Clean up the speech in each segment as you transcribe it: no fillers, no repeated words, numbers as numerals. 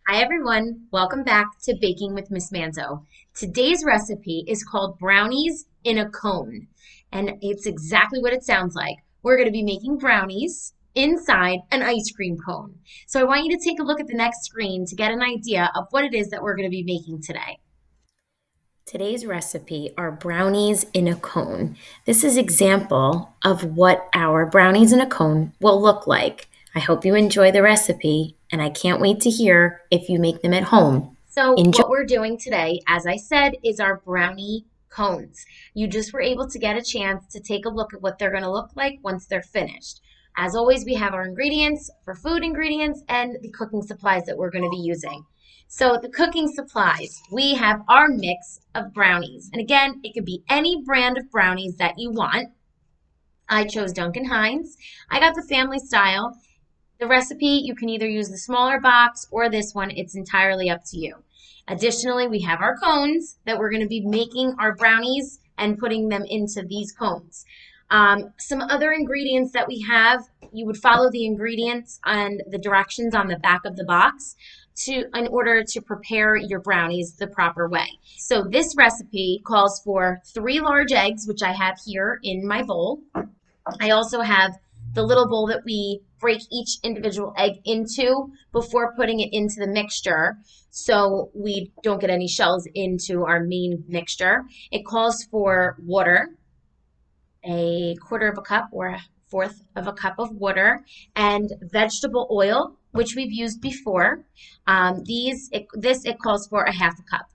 Hi everyone, welcome back to Baking with Miss Manzo. Today's recipe is called brownies in a cone, and it's exactly what it sounds like. We're going to be making brownies inside an ice cream cone. So I want you to take a look at the next screen to get an idea of what it is that we're going to be making today. Today's recipe are brownies in a cone. This is example of what our brownies in a cone will look like. I hope you enjoy the recipe, and I can't wait to hear if you make them at home. So Enjoy. what we're doing today, as I said, is our brownie cones. You just were able to get a chance to take a look at what they're going to look like once they're finished. As always, we have our ingredients for food ingredients and the cooking supplies that we're going to be using. So the cooking supplies, we have our mix of brownies. And again, it could be any brand of brownies that you want. I chose Duncan Hines. I got the family style. The recipe, you can either use the smaller box or this one. It's entirely up to you. Additionally, we have our cones that we're going to be making our brownies and putting them into these cones. Some other ingredients that we have, you would follow the ingredients and the directions on the back of the box in order to prepare your brownies the proper way. So this recipe calls for 3 large eggs, which I have here in my bowl. I also have the little bowl that we break each individual egg into before putting it into the mixture so we don't get any shells into our main mixture. It calls for water, a quarter of a cup or a fourth of a cup of water, and vegetable oil, which we've used before. It calls for a half a cup.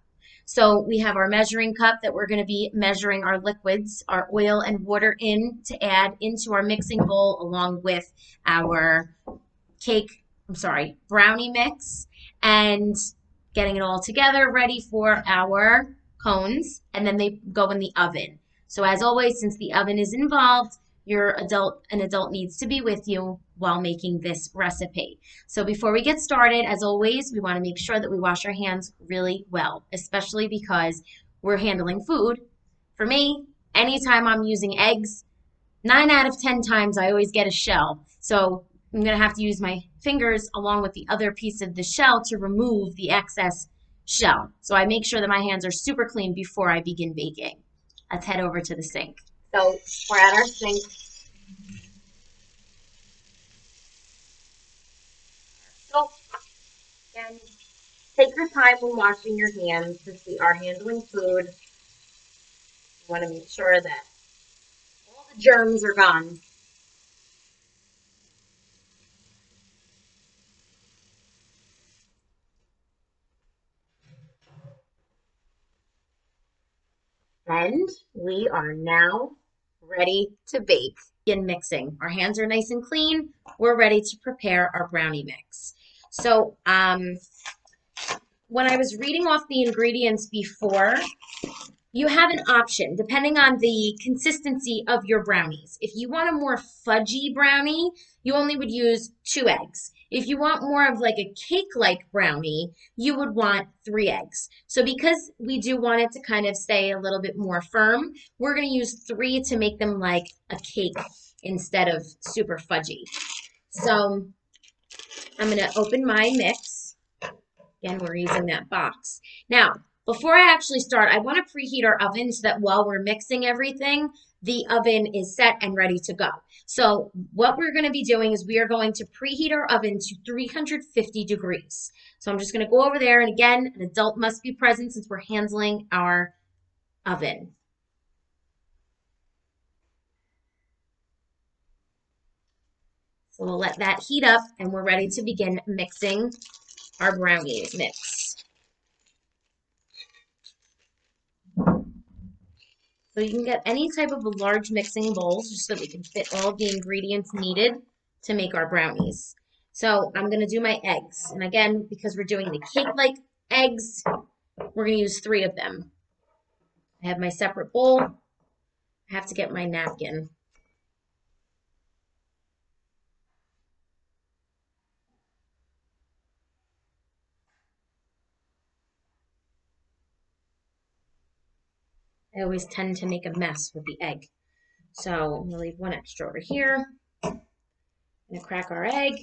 So we have our measuring cup that we're going to be measuring our liquids, our oil and water in to add into our mixing bowl along with our brownie mix and getting it all together ready for our cones. And then they go in the oven. So as always, since the oven is involved, an adult needs to be with you while making this recipe. So before we get started, as always, we want to make sure that we wash our hands really well, especially because we're handling food. For me, anytime I'm using eggs, 9 out of 10 times I always get a shell. So I'm going to have to use my fingers along with the other piece of the shell to remove the excess shell. So I make sure that my hands are super clean before I begin baking. Let's head over to the sink. So we're at our sink. So again, take your time when washing your hands since we are handling food. You want to make sure that all the germs are gone. And we are now ready to bake. Begin mixing. Our hands are nice and clean. We're ready to prepare our brownie mix. So when I was reading off the ingredients before, you have an option depending on the consistency of your brownies. If you want a more fudgy brownie, you only would use 2 eggs. If you want more of like a cake-like brownie, you would want 3 eggs. So because we do want it to kind of stay a little bit more firm, we're going to use 3 to make them like a cake instead of super fudgy. So I'm going to open my mix. Again, we're using that box. Now, before I actually start, I want to preheat our oven so that while we're mixing everything, the oven is set and ready to go. So what we're going to be doing is we are going to preheat our oven to 350 degrees. So I'm just going to go over there. And again, an adult must be present since we're handling our oven. So we'll let that heat up and we're ready to begin mixing our brownies mix. So you can get any type of a large mixing bowl just so that we can fit all of the ingredients needed to make our brownies. So I'm going to do my eggs. And again, because we're doing the cake-like eggs, we're going to use 3 of them. I have my separate bowl. I have to get my napkin. I always tend to make a mess with the egg. So I'm going to leave 1 extra over here. I'm going to crack our egg.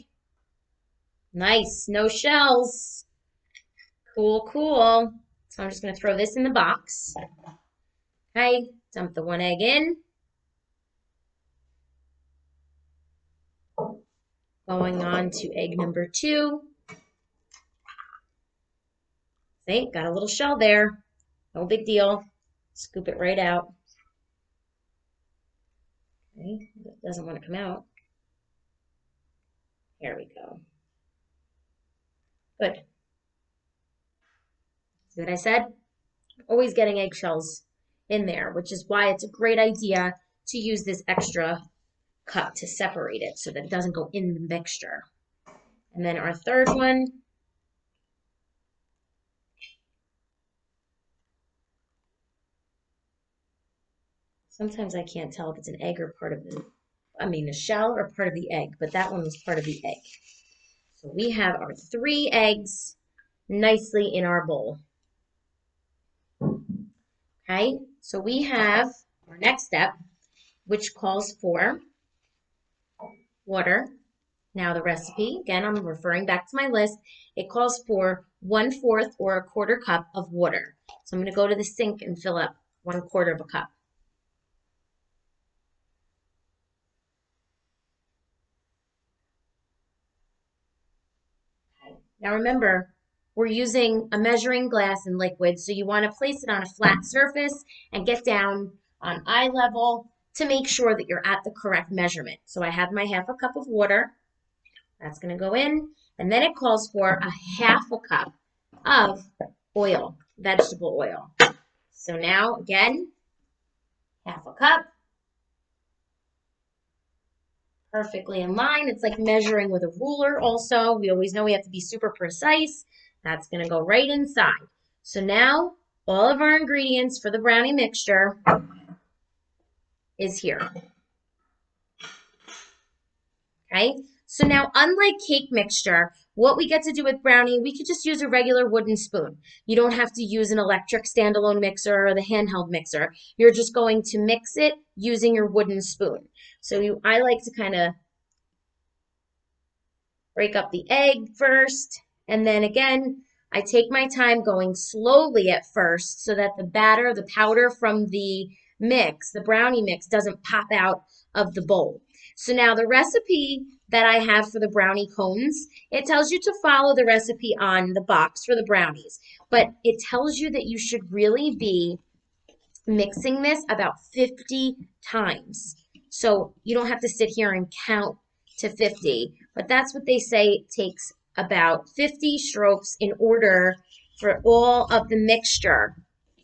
Nice, no shells. Cool, cool. So I'm just going to throw this in the box. Okay, dump the one egg in. Going on to egg number 2. See, got a little shell there. No big deal. Scoop it right out. Okay, it doesn't want to come out. Here we go. Good. See what I said? Always getting eggshells in there, which is why it's a great idea to use this extra cup to separate it so that it doesn't go in the mixture. And then our third one. Sometimes I can't tell if it's an egg or part of the shell or part of the egg, but that one was part of the egg. So we have our 3 eggs nicely in our bowl. Okay, so we have our next step, which calls for water. Now the recipe, again, I'm referring back to my list. It calls for 1/4 or 1/4 cup of water. So I'm going to go to the sink and fill up 1/4 of a cup. Now remember, we're using a measuring glass and liquid, so you want to place it on a flat surface and get down on eye level to make sure that you're at the correct measurement. So I have my 1/2 cup of water. That's going to go in. And then it calls for a 1/2 cup of oil, vegetable oil. So now, again, 1/2 cup. Perfectly in line. It's like measuring with a ruler also. We always know we have to be super precise. That's going to go right inside. So now all of our ingredients for the brownie mixture is here. Okay, so now unlike cake mixture, what we get to do with brownie, we could just use a regular wooden spoon. You don't have to use an electric standalone mixer or the handheld mixer. You're just going to mix it using your wooden spoon. So I like to kind of break up the egg first, and then again, I take my time going slowly at first so that the batter, the powder from the mix, the brownie mix, doesn't pop out of the bowl. So now the recipe that I have for the brownie cones, it tells you to follow the recipe on the box for the brownies, but it tells you that you should really be mixing this about 50 times. So you don't have to sit here and count to 50, but that's what they say. It takes about 50 strokes in order for all of the mixture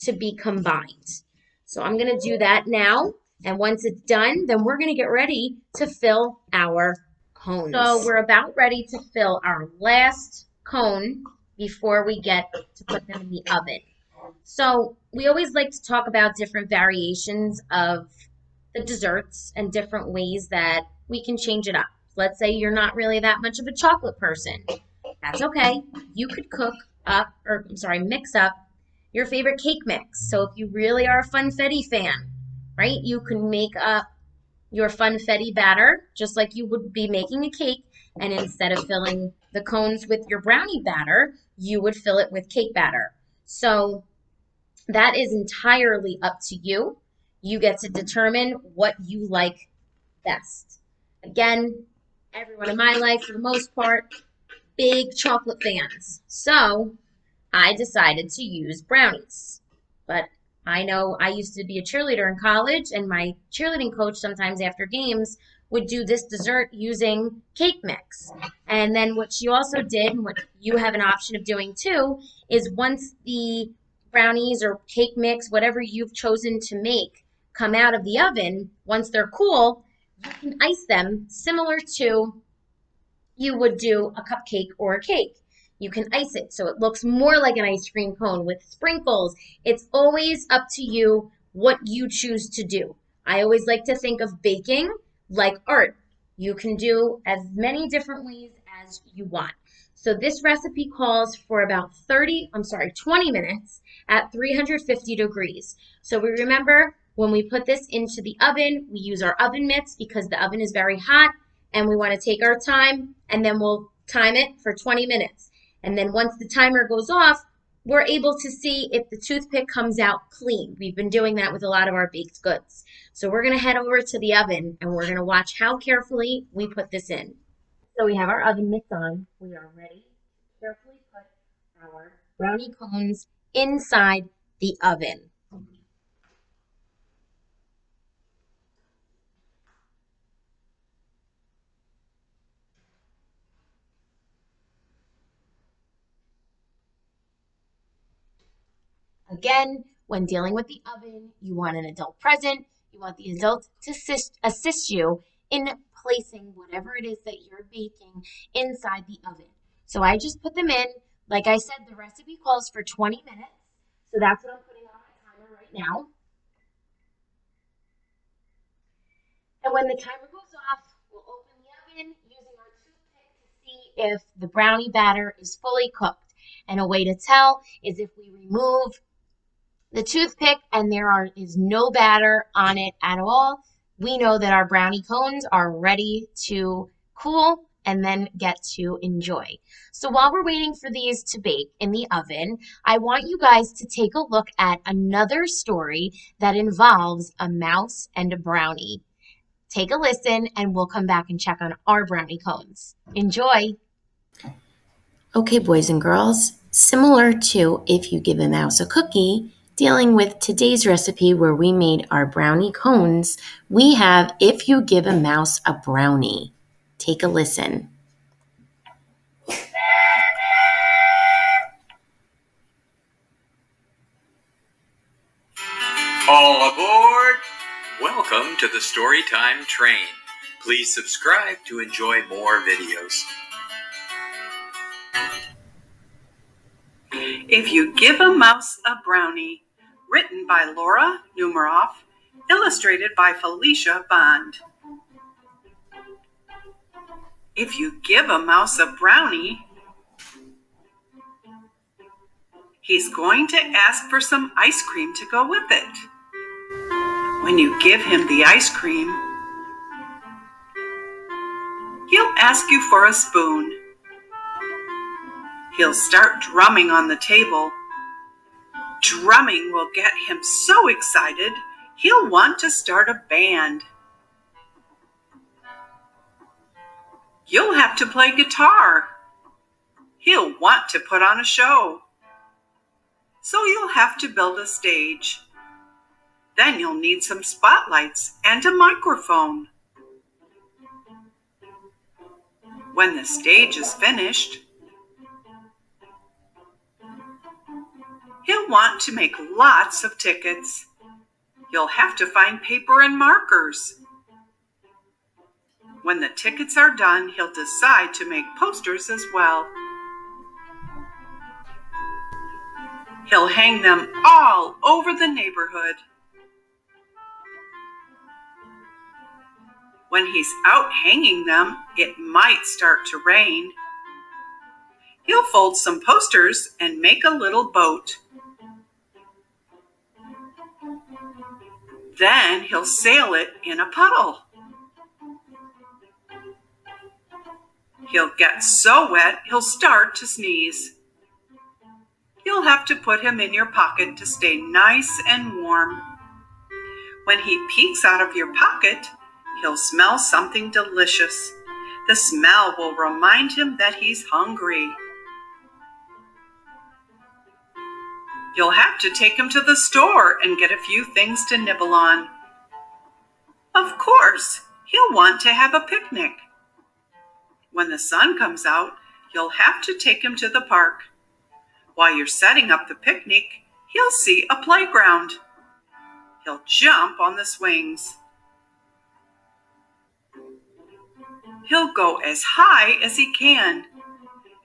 to be combined. So I'm going to do that now, and once it's done, then we're going to get ready to fill our cones. So we're about ready to fill our last cone before we get to put them in the oven. So we always like to talk about different variations of the desserts and different ways that we can change it up. Let's say you're not really that much of a chocolate person. That's okay. You could mix up your favorite cake mix. So if you really are a funfetti fan, right, you can make up your funfetti batter just like you would be making a cake. And instead of filling the cones with your brownie batter, you would fill it with cake batter. So that is entirely up to you. You get to determine what you like best. Again, everyone in my life, for the most part, big chocolate fans. So I decided to use brownies. But I know I used to be a cheerleader in college, and my cheerleading coach sometimes after games would do this dessert using cake mix. And then what she also did, and what you have an option of doing too, is once the brownies or cake mix, whatever you've chosen to make, come out of the oven, once they're cool, you can ice them similar to you would do a cupcake or a cake. You can ice it so it looks more like an ice cream cone with sprinkles. It's always up to you what you choose to do. I always like to think of baking like art. You can do as many different ways as you want. So this recipe calls for about 20 minutes at 350 degrees. So we remember when we put this into the oven, we use our oven mitts because the oven is very hot, and we want to take our time, and then we'll time it for 20 minutes. And then once the timer goes off, we're able to see if the toothpick comes out clean. We've been doing that with a lot of our baked goods. So we're going to head over to the oven and we're going to watch how carefully we put this in. So we have our oven mitts on. We are ready to carefully put our brownie cones inside the oven. Again, when dealing with the oven, you want an adult present. You want the adult to assist you in placing whatever it is that you're baking inside the oven. So I just put them in. Like I said, the recipe calls for 20 minutes. So that's what I'm putting on my timer right now. And when the timer goes off, we'll open the oven using our toothpick to see if the brownie batter is fully cooked. And a way to tell is if we remove the toothpick and is no batter on it at all, we know that our brownie cones are ready to cool and then get to enjoy. So while we're waiting for these to bake in the oven, I want you guys to take a look at another story that involves a mouse and a brownie. Take a listen and we'll come back and check on our brownie cones. Enjoy! Okay, boys and girls, similar to if you give a mouse a cookie, dealing with today's recipe where we made our brownie cones, we have if you give a mouse a brownie. Take a listen. All aboard! Welcome to the Storytime Train. Please subscribe to enjoy more videos. If You Give a Mouse a Brownie, written by Laura Numeroff, illustrated by Felicia Bond. If you give a mouse a brownie, he's going to ask for some ice cream to go with it. When you give him the ice cream, he'll ask you for a spoon. He'll start drumming on the table. Drumming will get him so excited, he'll want to start a band. You'll have to play guitar. He'll want to put on a show. So you'll have to build a stage. Then you'll need some spotlights and a microphone. When the stage is finished, he'll want to make lots of tickets. You'll have to find paper and markers. When the tickets are done, he'll decide to make posters as well. He'll hang them all over the neighborhood. When he's out hanging them, it might start to rain. He'll fold some posters and make a little boat. Then he'll sail it in a puddle. He'll get so wet, he'll start to sneeze. You'll have to put him in your pocket to stay nice and warm. When he peeks out of your pocket, he'll smell something delicious. The smell will remind him that he's hungry. You'll have to take him to the store and get a few things to nibble on. Of course, he'll want to have a picnic. When the sun comes out, you'll have to take him to the park. While you're setting up the picnic, he'll see a playground. He'll jump on the swings. He'll go as high as he can.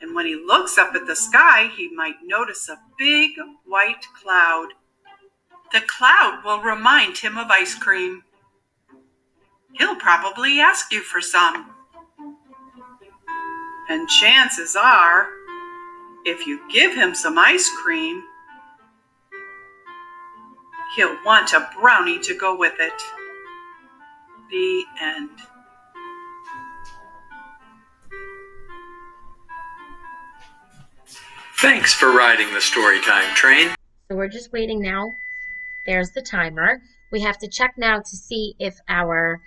And when he looks up at the sky, he might notice a big white cloud. The cloud will remind him of ice cream. He'll probably ask you for some. And chances are, if you give him some ice cream, he'll want a brownie to go with it. The end. Thanks for riding the Storytime train. So we're just waiting now. There's the timer. We have to check now to see if our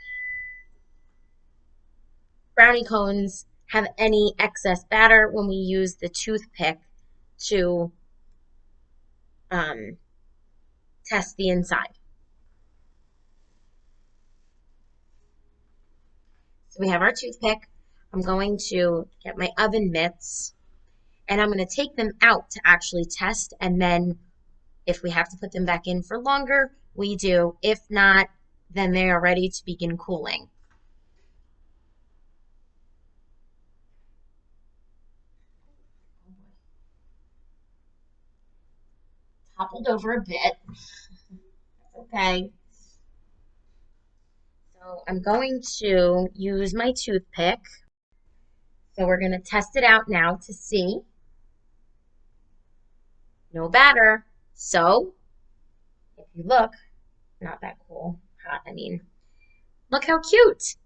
brownie cones have any excess batter when we use the toothpick to test the inside. So we have our toothpick. I'm going to get my oven mitts and I'm going to take them out to actually test, and then if we have to put them back in for longer, we do. If not, then they are ready to begin cooling. Toppled over a bit. Okay. So I'm going to use my toothpick. So we're going to test it out now to see. No batter. So if you look, not that cool. Hot, I mean, look how cute.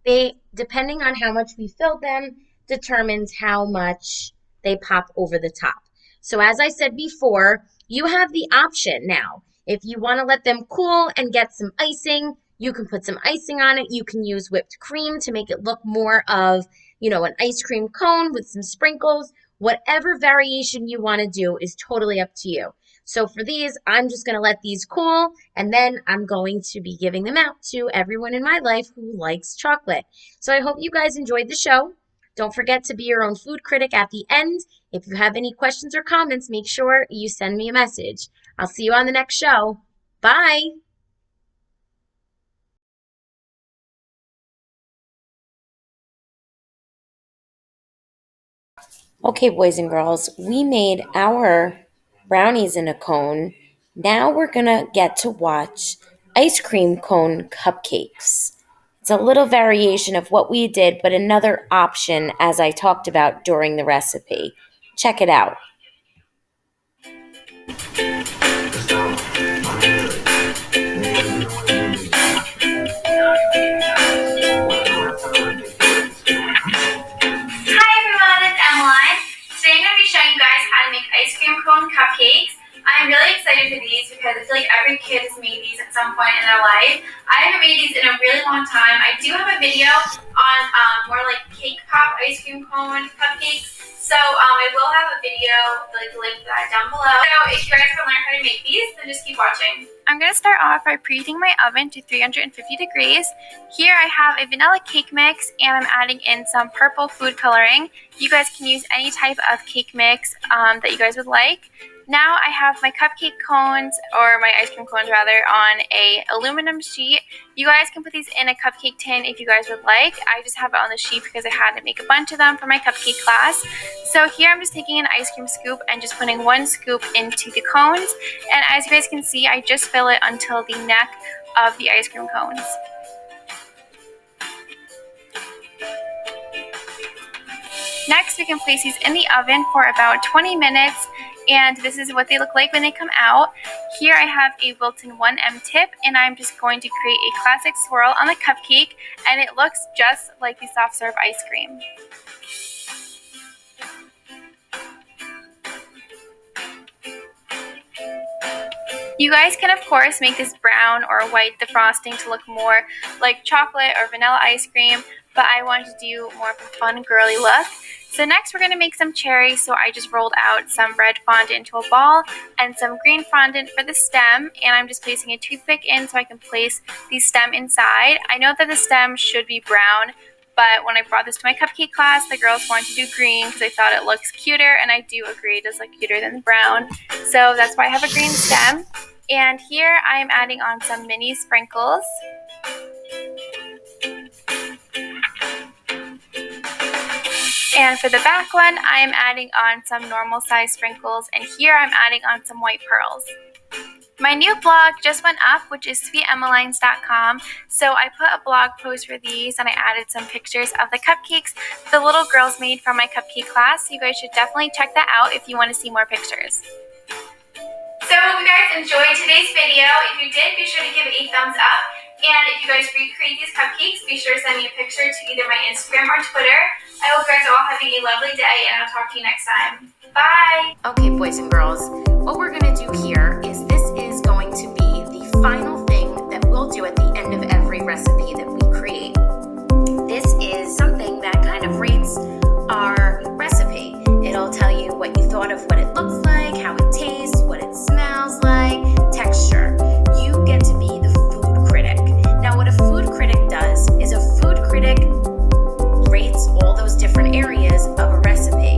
They, depending on how much we filled them, determines how much they pop over the top. So as I said before, you have the option now. If you want to let them cool and get some icing, you can put some icing on it. You can use whipped cream to make it look more of, an ice cream cone with some sprinkles. Whatever variation you want to do is totally up to you. So for these, I'm just going to let these cool, and then I'm going to be giving them out to everyone in my life who likes chocolate. So I hope you guys enjoyed the show. Don't forget to be your own food critic at the end. If you have any questions or comments, make sure you send me a message. I'll see you on the next show. Bye. Okay, boys and girls, we made our brownies in a cone. Now we're going to get to watch ice cream cone cupcakes. It's a little variation of what we did, but another option as I talked about during the recipe. Check it out. Today I'm going to be showing you guys how to make ice cream cone cupcakes. I'm really excited for these because I feel like every kid has made these at some point in their life. I haven't made these in a really long time. I do have a video on more like cake pop ice cream cone cupcakes. So I will have a video, link that down below. So if you guys want to learn how to make these, then just keep watching. I'm going to start off by preheating my oven to 350 degrees. Here I have a vanilla cake mix and I'm adding in some purple food coloring. You guys can use any type of cake mix that you guys would like. Now I have my cupcake cones, or my ice cream cones rather, on a aluminum sheet. You guys can put these in a cupcake tin if you guys would like. I just have it on the sheet because I had to make a bunch of them for my cupcake class. So here I'm just taking an ice cream scoop and just putting one scoop into the cones. And as you guys can see, I just fill it until the neck of the ice cream cones. Next, we can place these in the oven for about 20 minutes, and this is what they look like when they come out. Here I have a Wilton 1M tip, and I'm just going to create a classic swirl on the cupcake, and it looks just like the soft serve ice cream. You guys can, of course, make this brown or white, the frosting, to look more like chocolate or vanilla ice cream, but I wanted to do more of a fun, girly look. So next we're going to make some cherries, so I just rolled out some red fondant into a ball and some green fondant for the stem, and I'm just placing a toothpick in so I can place the stem inside. I know that the stem should be brown, but when I brought this to my cupcake class, the girls wanted to do green because they thought it looks cuter, and I do agree it does look cuter than the brown. So that's why I have a green stem. And here I am adding on some mini sprinkles. And for the back one, I am adding on some normal size sprinkles, and here I'm adding on some white pearls. My new blog just went up, which is sweetemmalines.com, so I put a blog post for these, and I added some pictures of the cupcakes the little girls made from my cupcake class. You guys should definitely check that out if you want to see more pictures. So I hope you guys enjoyed today's video. If you did, be sure to give it a thumbs up. And if you guys recreate these cupcakes, be sure to send me a picture to either my Instagram or Twitter. I hope you guys are all having a lovely day, and I'll talk to you next time. Bye! Okay, boys and girls, what we're going to do here is this is going to be the final thing that we'll do at the end of every recipe that we create. This is something that kind of rates our recipe. It'll tell you what you thought of what it looks like, how it tastes, what it smells like, texture. You get to be the food critic. Now, what a food critic does is a food critic rates all those different areas of a recipe.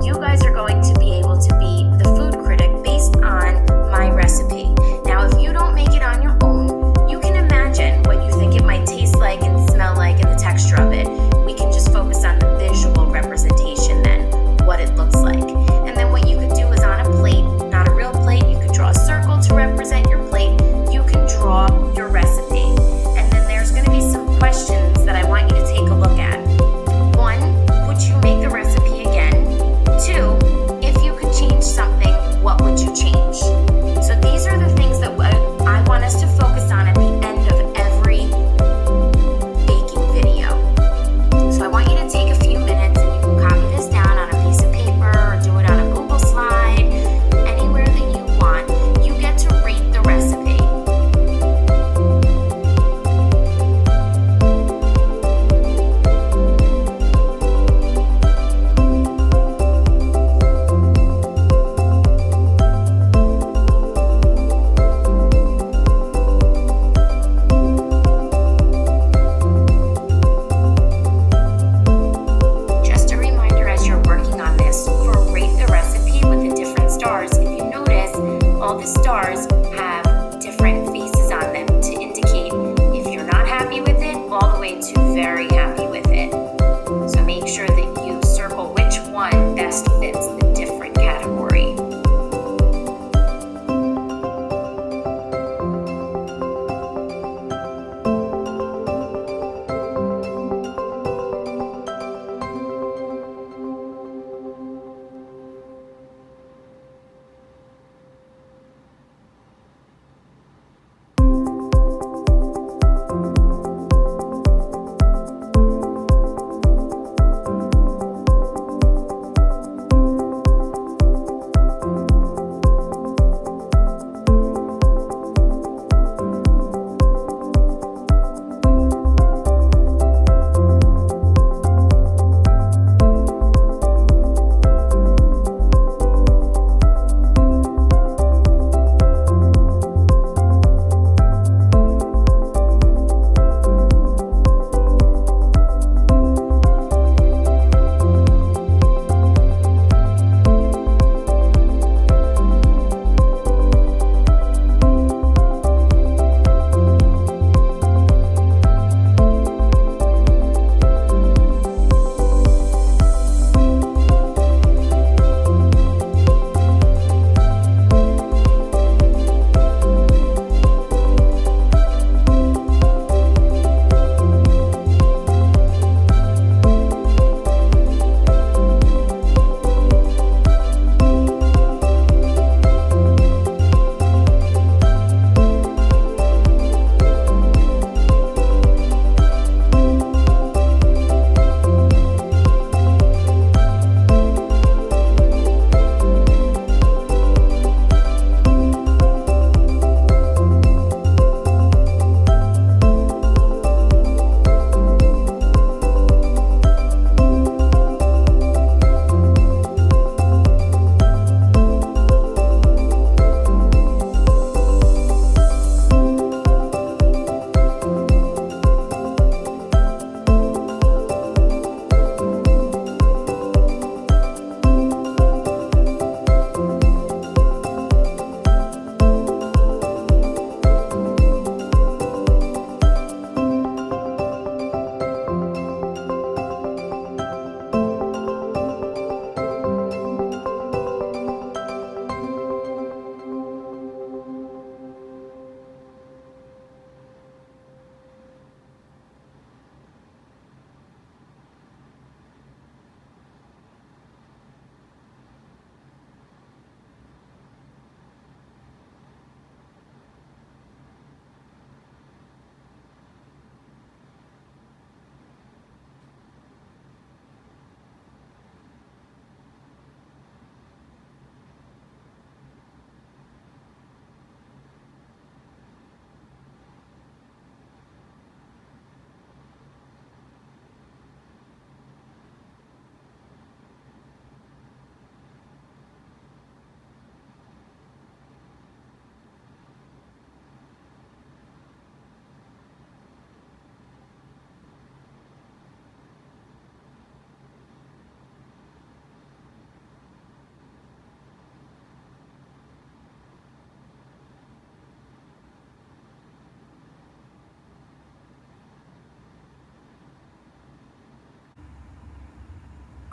You guys are going to be able to be the food critic based on my recipe. Now, if you don't make it on your own, you can imagine what you think it might taste like and smell like and the texture of it. We can just focus on the visual representation then, what it looks like. And then what you could do is on a plate,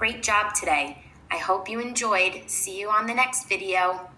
Great job today. I hope you enjoyed. See you on the next video.